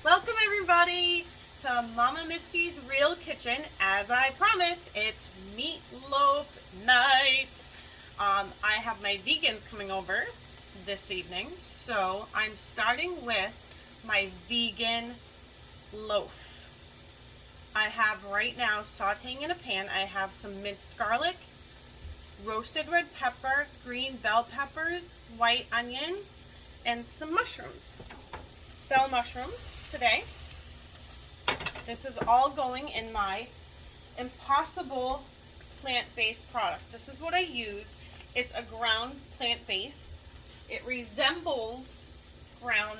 Welcome everybody to Mama Misty's Real Kitchen. As I promised, it's meatloaf night. I have my vegans coming over this evening, so I'm starting with my vegan loaf. I have right now sauteing in a pan, I have some minced garlic, roasted red pepper, green bell peppers, white onions, and some mushrooms. Bell mushrooms today. This is all going in my Impossible plant-based product. This is what I use. It's a ground plant-based. It resembles ground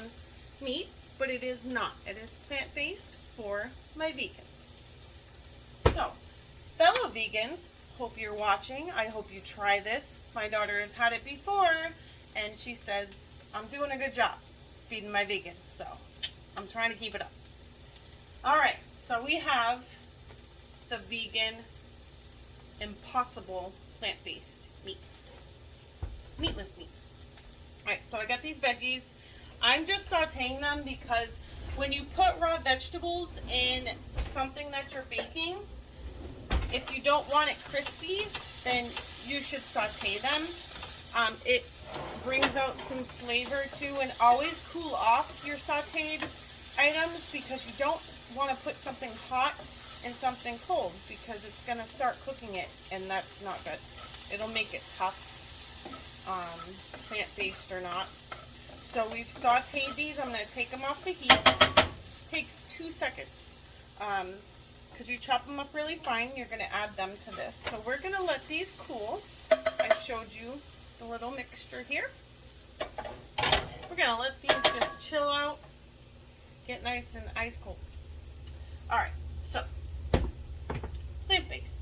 meat, but it is not. It is plant-based for my vegans. So, fellow vegans, hope you're watching. I hope you try this. My daughter has had it before, and she says, I'm doing a good job feeding my vegans, so I'm trying to keep it up. Alright, so we have the vegan Impossible plant-based meat. Meatless meat. Alright, so I got these veggies. I'm just sauteing them because when you put raw vegetables in something that you're baking, if you don't want it crispy, then you should saute them. It brings out some flavor too, and always cool off your sauteed items because you don't want to put something hot in something cold because it's going to start cooking it, and that's not good. It'll make it tough, plant-based or not. So we've sauteed these. I'm going to take them off the heat. Takes 2 seconds. Because you chop them up really fine, you're going to add them to this. So we're going to let these cool. I showed you the little mixture here. We're going to let these just chill out, get nice and ice cold. Alright, so plant-based.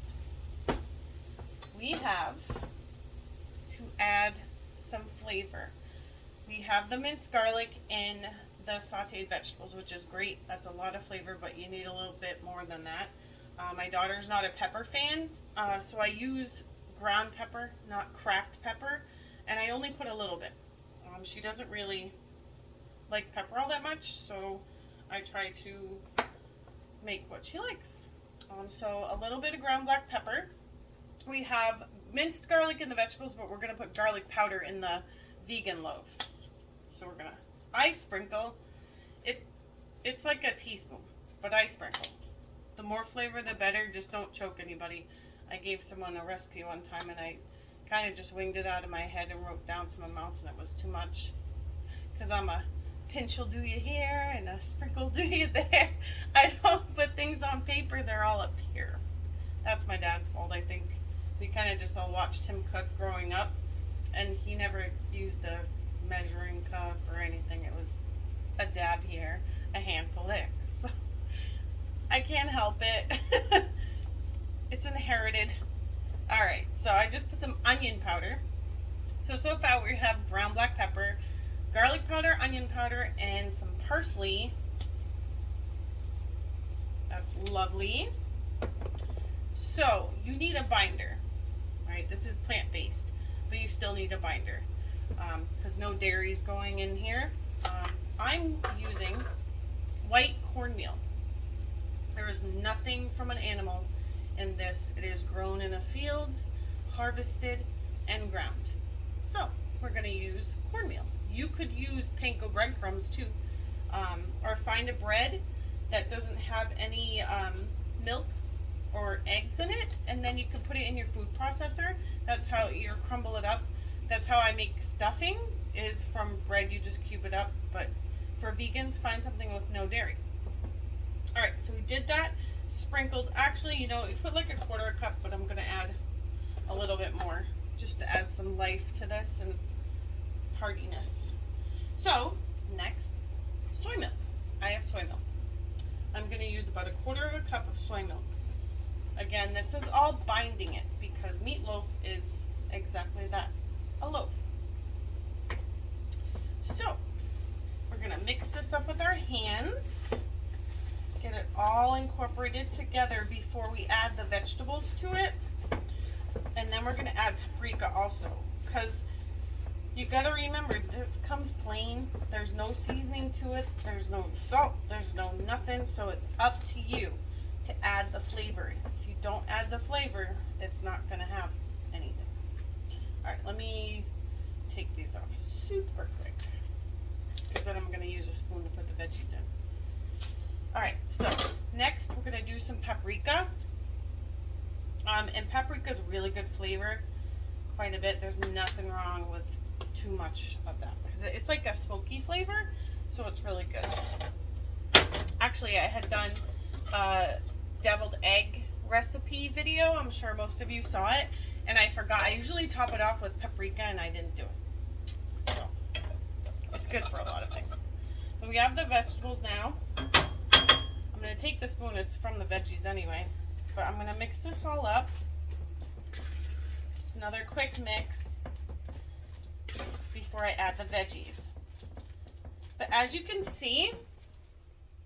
We have to add some flavor. We have the minced garlic in the sauteed vegetables, which is great. That's a lot of flavor, but you need a little bit more than that. My daughter's not a pepper fan, so I use ground pepper, not cracked pepper, and I only put a little bit. She doesn't really like pepper all that much, so I try to make what she likes. So a little bit of ground black pepper. We have minced garlic in the vegetables, but we're going to put garlic powder in the vegan loaf. So we're going to, I sprinkle, it's like a teaspoon, but I sprinkle. The more flavor, the better. Just don't choke anybody. I gave someone a recipe one time, and I kind of just winged it out of my head and wrote down some amounts, and it was too much. Because I'm a pinch will do you here and a sprinkle do you there. I don't put things on paper, they're all up here. That's my dad's fault, I think. We kind of just all watched him cook growing up, and he never used a measuring cup or anything. It was a dab here, a handful there. So I can't help it. It's inherited. Alright, so I just put some onion powder. So far we have ground black pepper, garlic powder, onion powder, and some parsley. That's lovely. So you need a binder, right? This is plant-based, but you still need a binder because no dairy is going in here. I'm using white cornmeal. There is nothing from an animal in this. It is grown in a field, harvested, and ground. So we're going to use cornmeal. You could use panko breadcrumbs too, or find a bread that doesn't have any milk or eggs in it, and then you can put it in your food processor. That's how you crumble it up. That's how I make stuffing, is from bread. You just cube it up. But for vegans, find something with no dairy. Alright, so we did that. Sprinkled, actually, you put like a quarter cup, but I'm going to add a little bit more just to add some life to this and heartiness. So, next, soy milk. I have soy milk. I'm going to use about a quarter of a cup of soy milk. Again, this is all binding it because meatloaf is exactly that, a loaf. So, we're going to mix this up with our hands. Get it all incorporated together before we add the vegetables to it. And then we're going to add paprika also, because You gotta remember, this comes plain. There's no seasoning to it. There's no salt. There's no nothing. So it's up to you to add the flavor. If you don't add the flavor, it's not gonna have anything. All right, let me take these off super quick, because then I'm gonna use a spoon to put the veggies in. All right, so next we're gonna do some paprika. And paprika is a really good flavor, quite a bit. There's nothing wrong with too much of that, because it's like a smoky flavor, so it's really good. Actually, I had done a deviled egg recipe video. I'm sure most of you saw it, and I forgot. I usually top it off with paprika, and I didn't do it. So it's good for a lot of things. But we have the vegetables now. I'm going to take the spoon. It's from the veggies anyway. But I'm going to mix this all up. It's another quick mix before I add the veggies. But as you can see,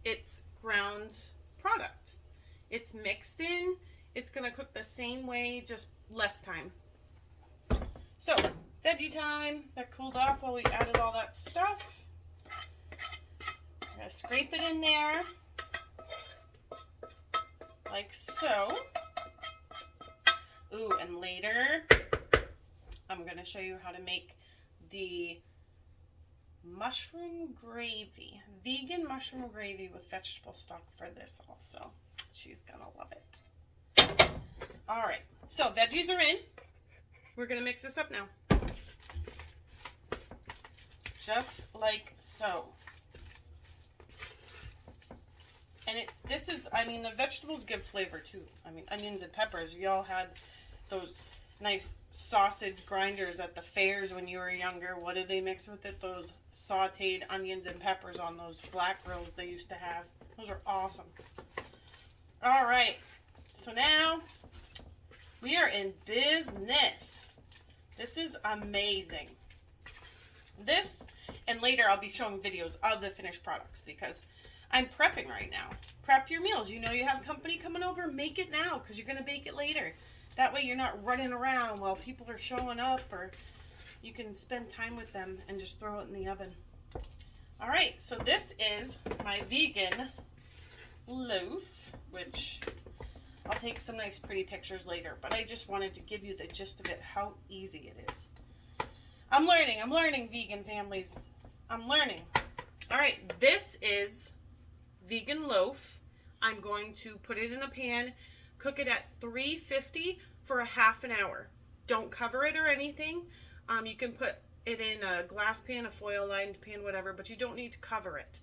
it's ground product. It's mixed in. It's going to cook the same way, just less time. So, veggie time. That cooled off while we added all that stuff. I'm going to scrape it in there, like so. Ooh, and later, I'm going to show you how to make the mushroom gravy. Vegan mushroom gravy with vegetable stock for this also. She's going to love it. All right, so veggies are in. We're going to mix this up now. Just like so. And this is, I mean, the vegetables give flavor too. I mean, onions and peppers. You all had those nice sausage grinders at the fairs when you were younger. What did they mix with it? Those sauteed onions and peppers on those flat grills they used to have. Those are awesome. All right. So now we are in business. This is amazing. This, and later I'll be showing videos of the finished products because I'm prepping right now. Prep your meals. You know you have company coming over, make it now because you're going to bake it later. That way you're not running around while people are showing up, or you can spend time with them and just throw it in the oven. All right, so this is my vegan loaf, which I'll take some nice pretty pictures later, but I just wanted to give you the gist of it, how easy it is. I'm learning, vegan families. I'm learning. All right, this is vegan loaf. I'm going to put it in a pan, cook it at 350 for a half an hour. Don't cover it or anything. You can put it in a glass pan, a foil lined pan, whatever, but you don't need to cover it.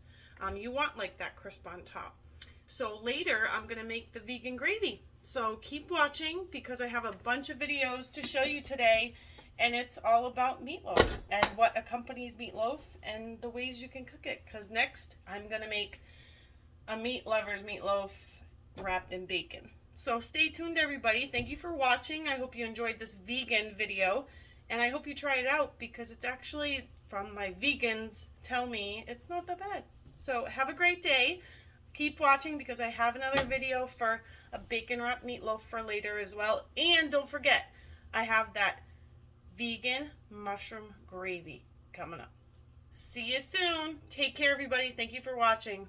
You want like that crisp on top. So later I'm gonna make the vegan gravy. So keep watching because I have a bunch of videos to show you today, and it's all about meatloaf and what accompanies meatloaf and the ways you can cook it. Because next I'm gonna make a meat lover's meatloaf wrapped in bacon. So stay tuned, everybody. Thank you for watching. I hope you enjoyed this vegan video, and I hope you try it out because it's actually, from my vegans, tell me it's not that bad. So have a great day. Keep watching because I have another video for a bacon wrapped meatloaf for later as well. And don't forget, I have that vegan mushroom gravy coming up. See you soon. Take care, everybody. Thank you for watching.